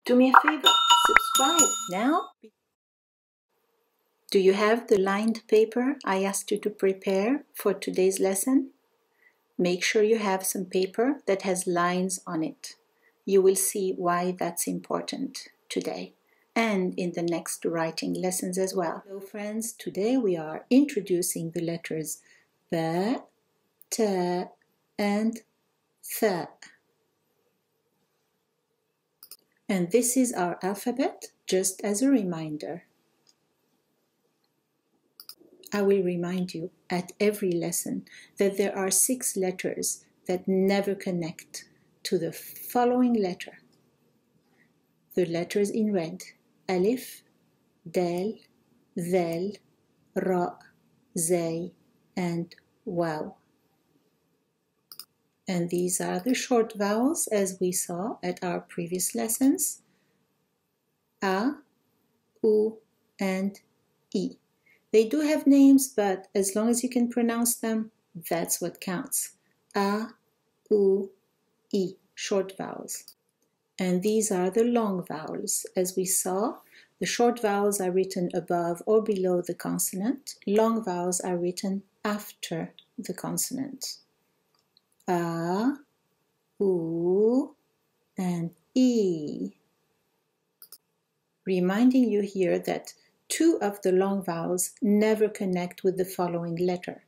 Do me a favor, subscribe now. Do you have the lined paper I asked you to prepare for today's lesson? Make sure you have some paper that has lines on it. You will see why that's important today and in the next writing lessons as well. So friends, today we are introducing the letters B, T, and Th. And this is our alphabet, just as a reminder. I will remind you at every lesson that there are 6 letters that never connect to the following letter. The letters in red: Alif, Dal, Zal, Ra, Zay, and Waw. And these are the short vowels as we saw at our previous lessons: A, U, and I. They do have names, but as long as you can pronounce them, that's what counts. A, U, I, short vowels. And these are the long vowels. As we saw, the short vowels are written above or below the consonant. Long vowels are written after the consonant. A, U, and I. Reminding you here that 2 of the long vowels never connect with the following letter: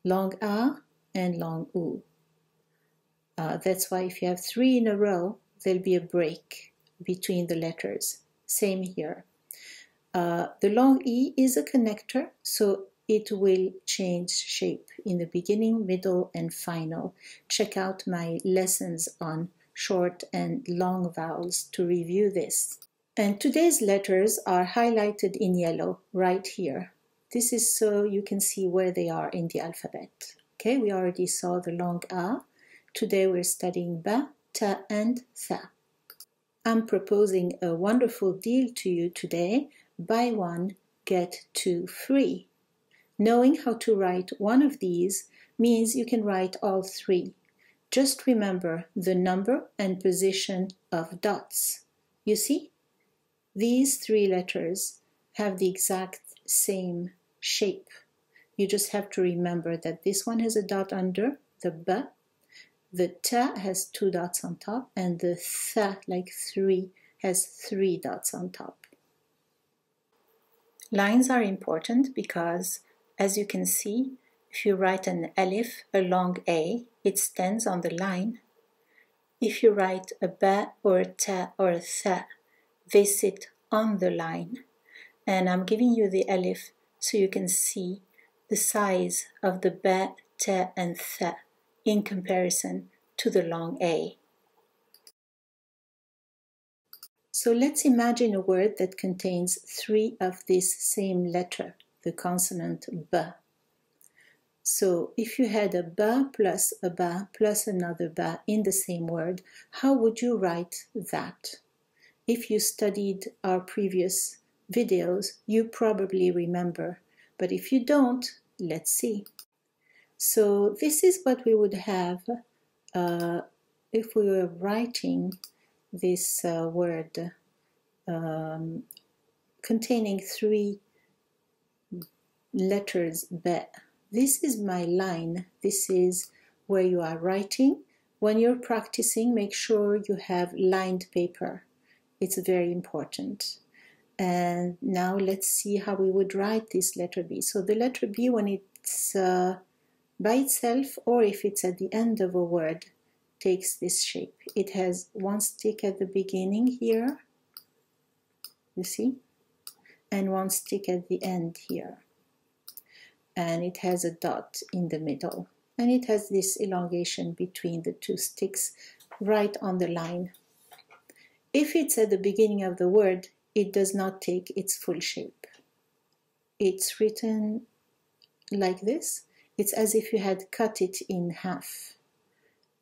long A and long U. That's why if you have 3 in a row, there'll be a break between the letters. Same here. The long E is a connector, so it will change shape in the beginning, middle, and final. Check out my lessons on short and long vowels to review this. And today's letters are highlighted in yellow right here. This is so you can see where they are in the alphabet. Okay, we already saw the long A. Today we're studying B, T, and Th. I'm proposing a wonderful deal to you today. Buy one, get 2 free. Knowing how to write one of these means you can write all 3. Just remember the number and position of dots. You see? These 3 letters have the exact same shape. You just have to remember that this one has a dot under, the B, the T has 2 dots on top, and the Th, like 3, has 3 dots on top. Lines are important because, as you can see, if you write an Alif, a long A, it stands on the line. If you write a B or a T or a Th, they sit on the line. And I'm giving you the Alif so you can see the size of the B, T, and Th in comparison to the long A. So let's imagine a word that contains 3 of this same letter, the consonant B. So if you had a B plus another B in the same word, how would you write that? If you studied our previous videos, you probably remember. But if you don't, let's see. So this is what we would have if we were writing this word containing 3 letters B. This is my line. This is where you are writing. When you're practicing, make sure you have lined paper. It's very important. And now let's see how we would write this letter B. So the letter B, when it's by itself or if it's at the end of a word, takes this shape. It has 1 stick at the beginning here, you see, and 1 stick at the end here. And it has a dot in the middle. And it has this elongation between the 2 sticks right on the line. If it's at the beginning of the word, it does not take its full shape. It's written like this. It's as if you had cut it in half.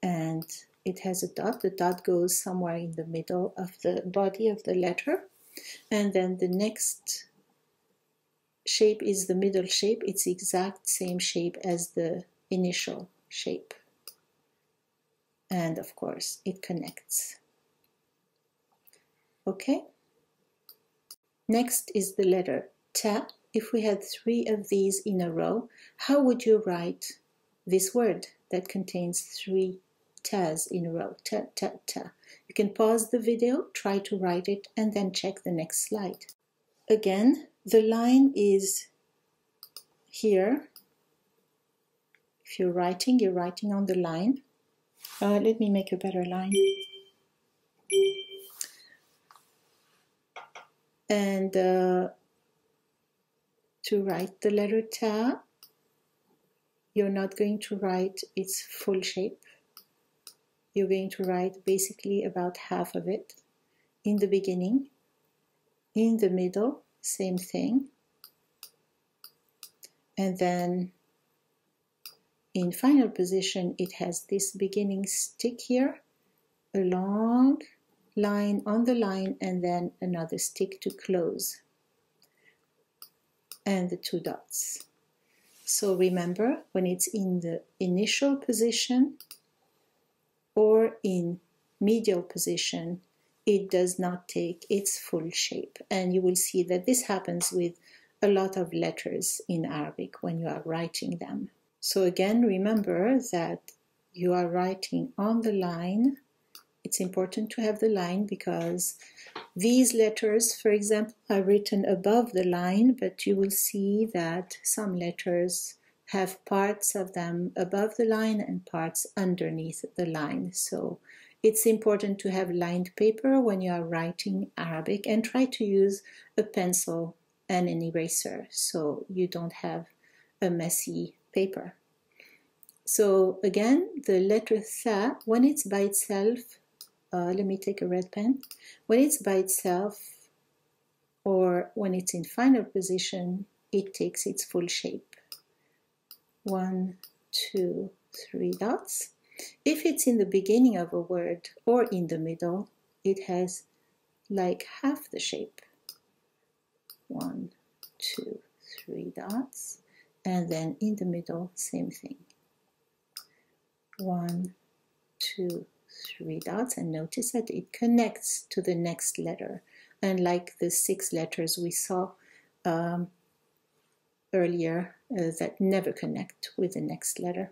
And it has a dot. The dot goes somewhere in the middle of the body of the letter. And then the next shape is the middle shape. It's the exact same shape as the initial shape. And of course, it connects. Okay? Next is the letter ta. If we had 3 of these in a row, how would you write this word that contains 3 tas in a row? Ta, ta, ta. You can pause the video, try to write it, and then check the next slide. Again, the line is here. If you're writing on the line. Let me make a better line. And to write the letter ta, you're not going to write its full shape. You're going to write basically about half of it in the beginning, in the middle, same thing, and then in final position it has this beginning stick here, a long line on the line, and then another stick to close, and the 2 dots. So remember, when it's in the initial position or in medial position, it does not take its full shape. And you will see that this happens with a lot of letters in Arabic when you are writing them. So again, remember that you are writing on the line. It's important to have the line because these letters, for example, are written above the line, but you will see that some letters have parts of them above the line and parts underneath the line. So it's important to have lined paper when you are writing Arabic, and try to use a pencil and an eraser so you don't have a messy paper. So again, the letter tha, when it's by itself, let me take a red pen. When it's by itself or when it's in final position, it takes its full shape. 1, 2, 3 dots. If it's in the beginning of a word or in the middle, it has like half the shape. 1, 2, 3 dots. And then in the middle, same thing. 1, 2, 3 dots, and notice that it connects to the next letter, unlike the 6 letters we saw earlier that never connect with the next letter.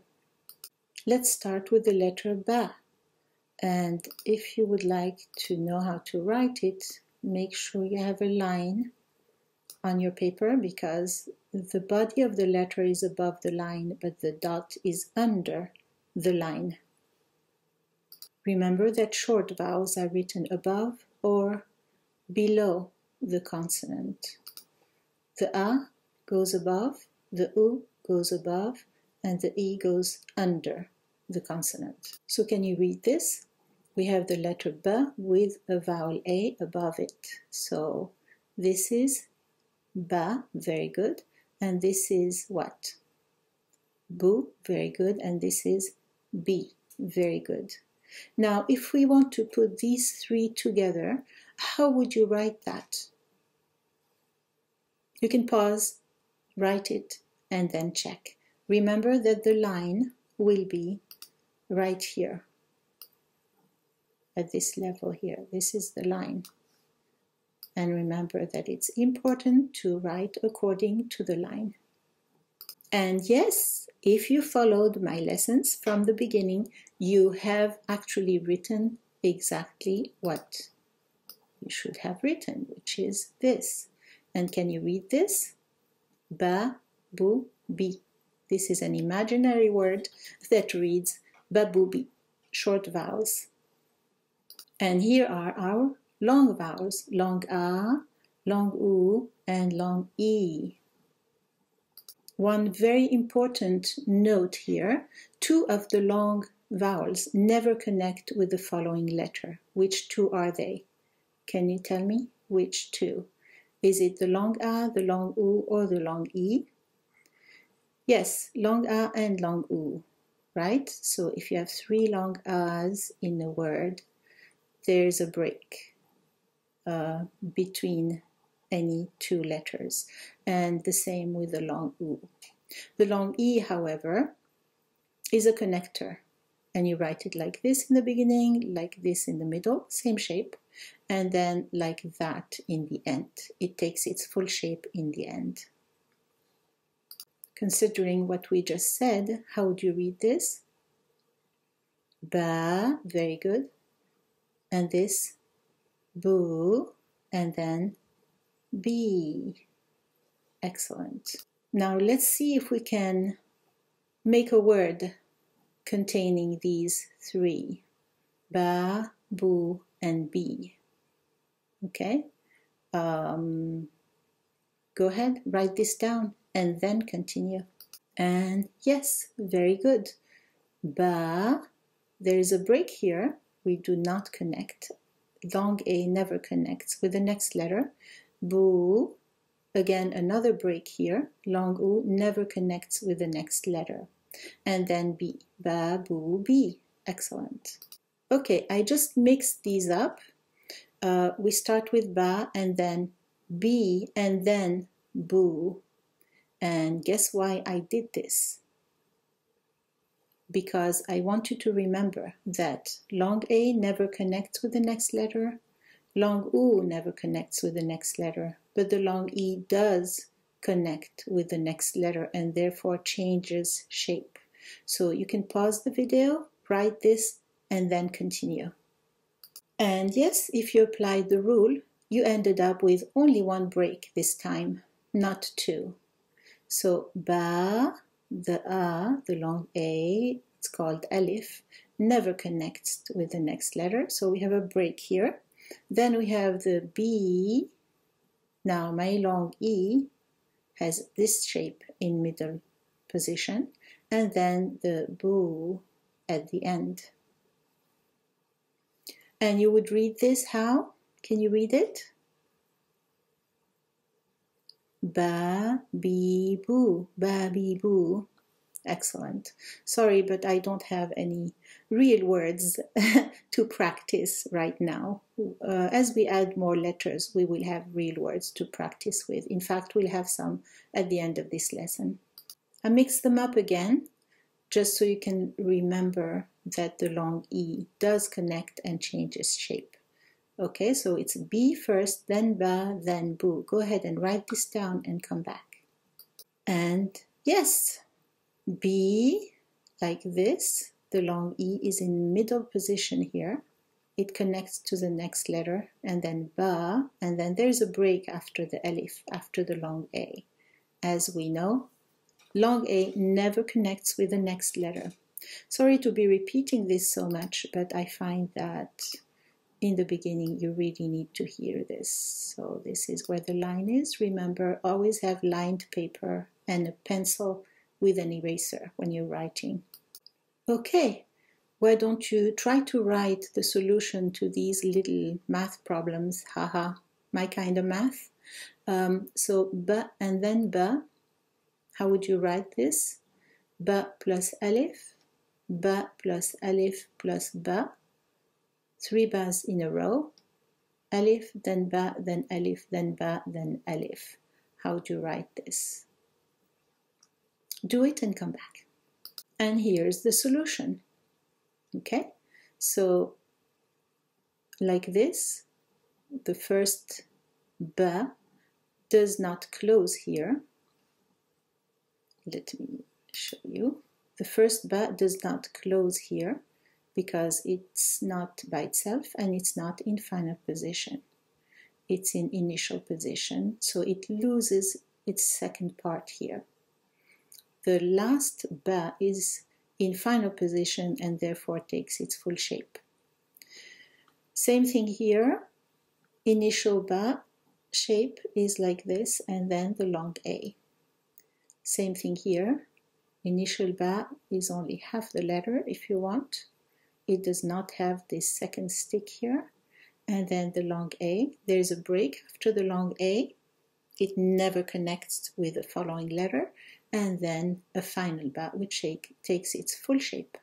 Let's start with the letter ba, and if you would like to know how to write it, make sure you have a line on your paper, because the body of the letter is above the line, but the dot is under the line. Remember that short vowels are written above or below the consonant. The a goes above, the u goes above, and the e goes under the consonant. So can you read this? We have the letter b with a vowel a above it. So this is ba, very good, and this is what? Bu, very good, and this is b, very good. Now, if we want to put these 3 together, how would you write that? You can pause, write it, and then check. Remember that the line will be right here, at this level here. This is the line. And remember that it's important to write according to the line. And yes, if you followed my lessons from the beginning, you have actually written exactly what you should have written, which is this. And can you read this? Ba, bu, bi. This is an imaginary word that reads ba, bu, bi, short vowels. And here are our long vowels, long a, long u, and long e. One very important note here, 2 of the long vowels never connect with the following letter. Which 2 are they? Can you tell me which 2? Is it the long a, the long u, or the long e? Yes, long a and long u, right? So if you have 3 long a's in a word, there's a break between any 2 letters, and the same with the long u. The long e, however, is a connector. and you write it like this in the beginning, like this in the middle, same shape, and then like that in the end. It takes its full shape in the end. Considering what we just said, how would you read this? Ba, very good. And this, boo, and then B. Excellent. Now let's see if we can make a word containing these three. Ba, boo, and B. Okay? Go ahead, write this down and then continue. And yes, very good. Ba, there is a break here. We do not connect. Long A never connects with the next letter. Boo, again another break here. Long U never connects with the next letter. And then B. Ba, boo, B. Excellent. Okay, I just mixed these up. We start with ba and then B and then boo. And guess why I did this? Because I want you to remember that long A never connects with the next letter, long U never connects with the next letter, but the long E does connect with the next letter and therefore changes shape. So you can pause the video, write this, and then continue. And yes, if you applied the rule, you ended up with only one break this time, not two. So ba, the A, the long A, it's called alif, never connects with the next letter. So we have a break here. Then we have the B. Now my long E has this shape in middle position. And then the boo at the end. And you would read this how? Can you read it? Ba, bee, boo, ba, bee, boo. Excellent. Sorry, but I don't have any real words to practice right now. As we add more letters, we will have real words to practice with. In fact, we'll have some at the end of this lesson. I mix them up again, just so you can remember that the long E does connect and changes shape. Okay, so it's B first, then ba, then boo. Go ahead and write this down and come back. And yes, B, like this. The long E is in middle position here. It connects to the next letter, and then ba, and then there's a break after the alif, after the long A. As we know, long A never connects with the next letter. Sorry to be repeating this so much, but I find that in the beginning you really need to hear this. So this is where the line is. Remember, always have lined paper and a pencil with an eraser when you're writing. Okay, why don't you try to write the solution to these little math problems? Haha, my kind of math. So ba and then ba. How would you write this? Ba plus alif, ba plus alif plus ba. 3 bas in a row. Alif, then ba, then alif, then ba, then alif. How would you write this? Do it and come back. And here's the solution. Okay, so like this, the first ba does not close here. Let me show you. The first ba does not close here because it's not by itself and it's not in final position. It's in initial position, so it loses its second part here. The last ba is in final position and therefore takes its full shape. Same thing here. Initial ba shape is like this, and then the long A. Same thing here. Initial ba is only half the letter if you want. It does not have this second stick here. And then the long A. There's a break after the long A. It never connects with the following letter. And then a final ba, which takes its full shape.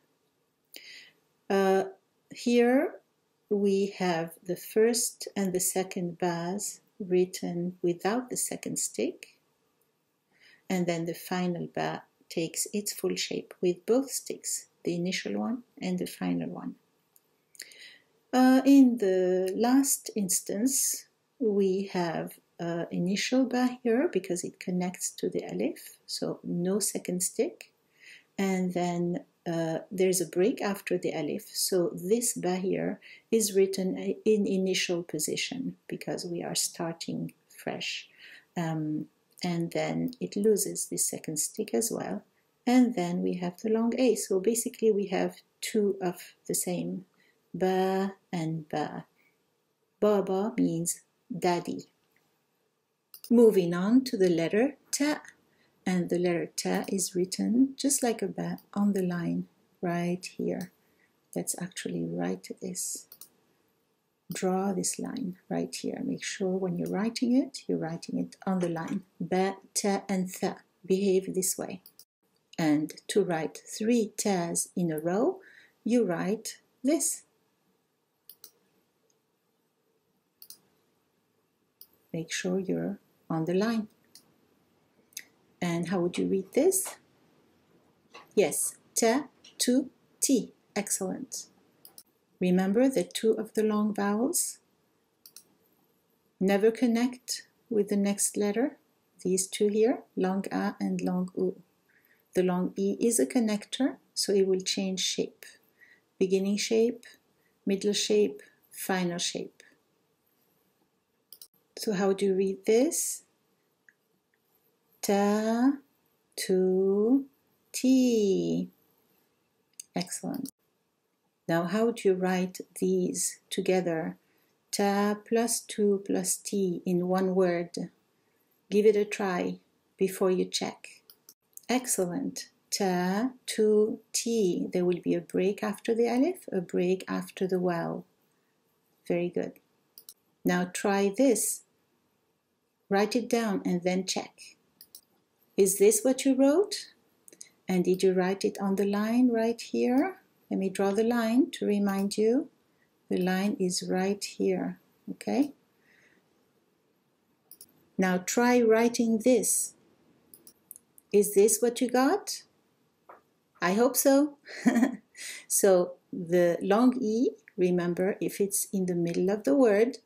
Here we have the first and the second bas written without the second stick. And then the final ba takes its full shape with both sticks. the initial one and the final one. In the last instance, we have initial ba here because it connects to the alif, so no second stick. And then there's a break after the alif, so this ba here is written in initial position because we are starting fresh. And then it loses the second stick as well. And then we have the long A. So basically we have two of the same, ba and ba. Baba means daddy. Moving on to the letter ta. And the letter ta is written just like a ba on the line right here. Let's actually write this. Draw this line right here. Make sure when you're writing it on the line. Ba, ta, and tha. Behave this way. And to write 3 tas in a row, you write this. Make sure you're on the line. And how would you read this? Yes, ta, tu, ti. Excellent. Remember that 2 of the long vowels never connect with the next letter. These 2 here, long a and long u. The long e is a connector, so it will change shape. Beginning shape, middle shape, final shape. So how do you read this? Ta, tu, ti. Excellent. Now how do you write these together? Ta plus tu plus ti in one word. Give it a try before you check. Excellent. Ta, tu, ti. There will be a break after the alif, a break after the vowel. Very good. Now try this. Write it down and then check. Is this what you wrote? And did you write it on the line right here? Let me draw the line to remind you. The line is right here, okay? Now try writing this. Is this what you got? I hope so. So the long E, remember, if it's in the middle of the word,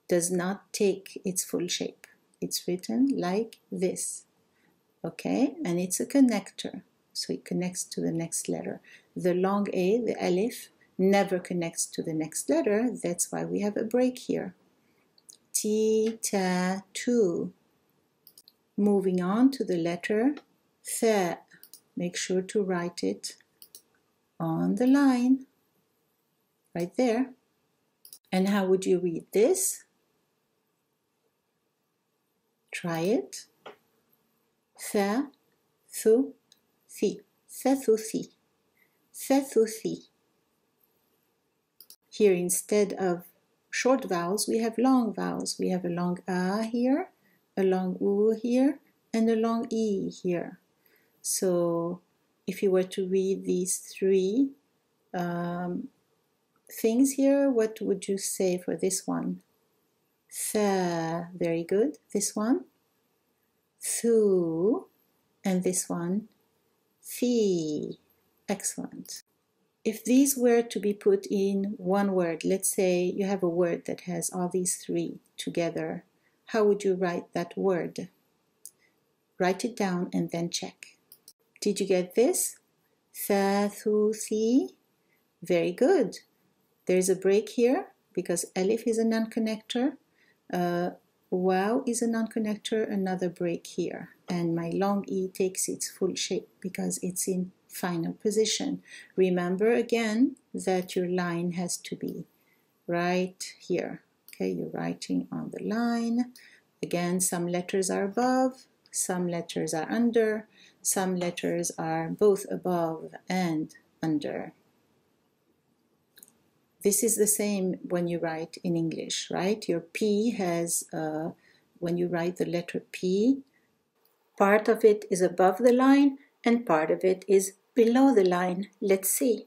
does not take its full shape. It's written like this, okay? And it's a connector, so it connects to the next letter. The long A, the alif, never connects to the next letter. That's why we have a break here. Ti, ta, tu. Moving on to the letter tha. Make sure to write it on the line, right there. And how would you read this? Try it. Tha, thu, thi. Thathuthi. Thathuthi. Here, instead of short vowels, we have long vowels. We have a long a here, a long u here, and a long e here. So if you were to read these 3 things here, what would you say for this one? Tha, very good. This one, thu, and this one, thi. Excellent. If these were to be put in one word, let's say you have a word that has all these 3 together, how would you write that word? Write it down and then check. Did you get this? Tha, thu, thi. Very good. There's a break here because alif is a non-connector. Wow is a non-connector, another break here. And my long E takes its full shape because it's in final position. Remember again that your line has to be right here. Okay, you're writing on the line. Again, some letters are above, some letters are under, some letters are both above and under. This is the same when you write in English, right? Your P has, when you write the letter P, part of it is above the line and part of it is below the line. Let's see.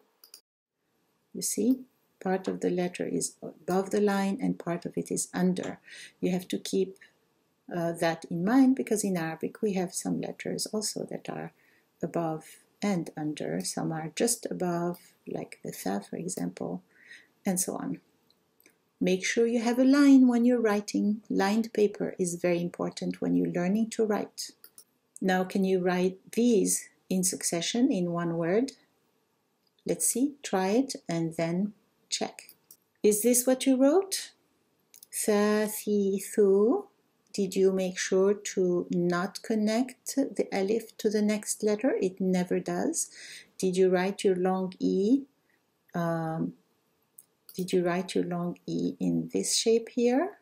You see, part of the letter is above the line and part of it is under. You have to keep that in mind because in Arabic we have some letters also that are above and under. Some are just above, like the tha, for example, and so on. Make sure you have a line when you're writing. Lined paper is very important when you're learning to write. Now, can you write these in succession in one word? Let's see, try it and then check. Is this what you wrote? Tha, thi, thu. Did you make sure to not connect the alif to the next letter? It never does. Did you write your long E? Did you write your long E in this shape here?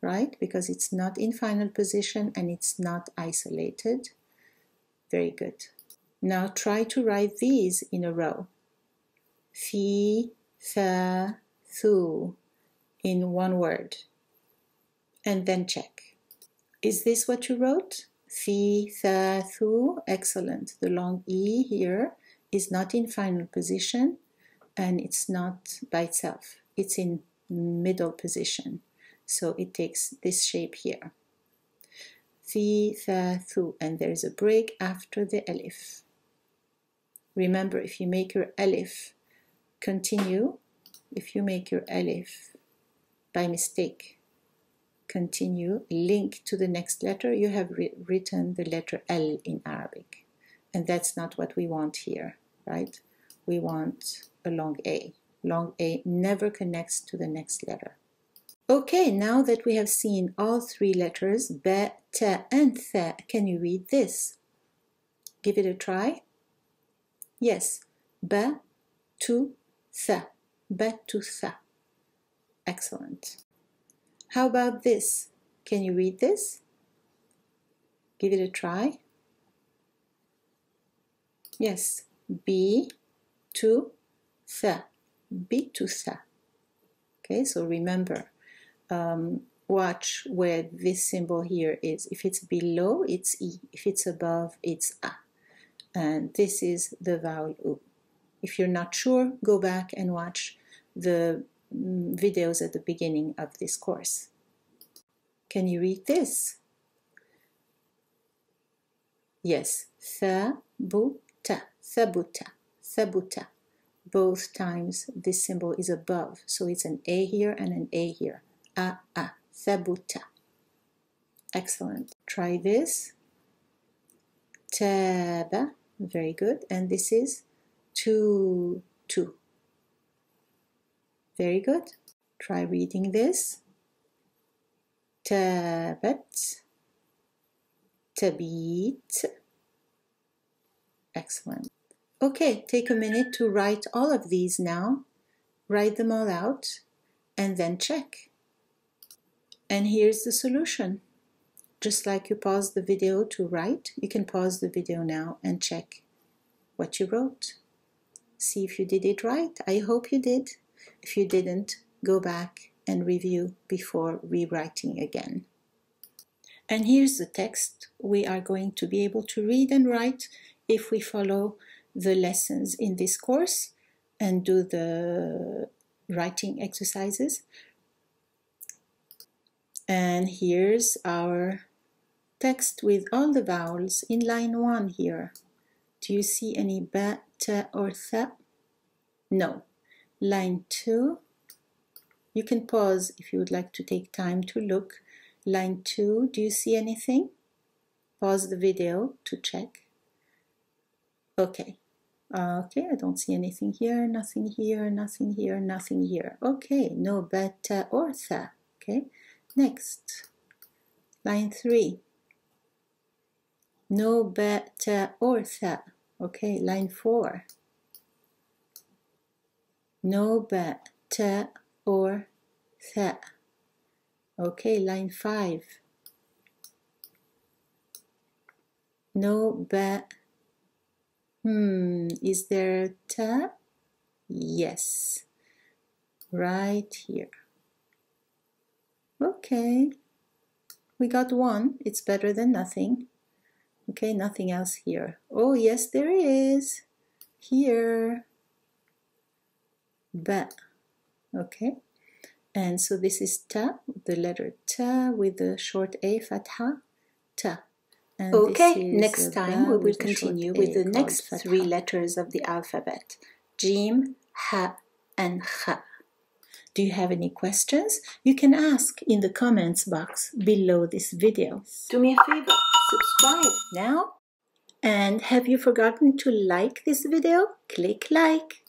Right? Because it's not in final position and it's not isolated. Very good. Now try to write these in a row. Thi, tha, thu in one word. And then check. Is this what you wrote? Thi, tha, thu. Excellent. The long E here is not in final position and it's not by itself. It's in middle position. So it takes this shape here. Thi, tha, thu. And there's a break after the alif. Remember, if you make your alif continue, if you make your alif by mistake continue, link to the next letter, you have written the letter L in Arabic. And that's not what we want here, right? We want a long A. Long A never connects to the next letter. Okay, now that we have seen all three letters, ba, ta, and tha, can you read this? Give it a try. Yes, ba, tu, tha, ba, tu, tha. Excellent. How about this? Can you read this? Give it a try. Yes, bi, tu, tha, bi, tu, tha. Okay, so remember, watch where this symbol here is. If it's below, it's E. If it's above, it's A. And this is the vowel U. If you're not sure, go back and watch the videos at the beginning of this course. Can you read this? Yes, thabuta, thabuta, thabuta. Both times this symbol is above, so it's an A here and an A here. A, thabuta. Excellent. Try this. Taba, very good. And this is tu. Very good. Try reading this. Tabat, tabit. Excellent. Okay, take a minute to write all of these now. Write them all out and then check. And here's the solution. Just like you pause the video to write, you can pause the video now and check what you wrote. See if you did it right. I hope you did. If you didn't, go back and review before rewriting again. And here's the text we are going to be able to read and write if we follow the lessons in this course and do the writing exercises. And here's our text with all the vowels in line 1 here. Do you see any ba, ta, or tha? No. Line 2. You can pause if you would like to take time to look. Line 2, do you see anything? Pause the video to check. Okay. Okay, I don't see anything here, nothing here, nothing here, nothing here. Okay, no ba, ta, or tha. Okay, next. Line 3. No ba, ta, or tha. Okay, line 4. No ba, ta, or tha. Okay, line 5. No ba. Is there ta? Yes. Right here. Okay. We got one. It's better than nothing. Okay, nothing else here. Oh, yes, there is. Here. Ba. Okay. And so this is ta, the letter ta with the short a, fatha, ta. And okay, next time we will continue with the next 3 letters of the alphabet. Jim, Ha, and Kha. Do you have any questions? You can ask in the comments box below this video. Do me a favor, subscribe now. And have you forgotten to like this video? Click like.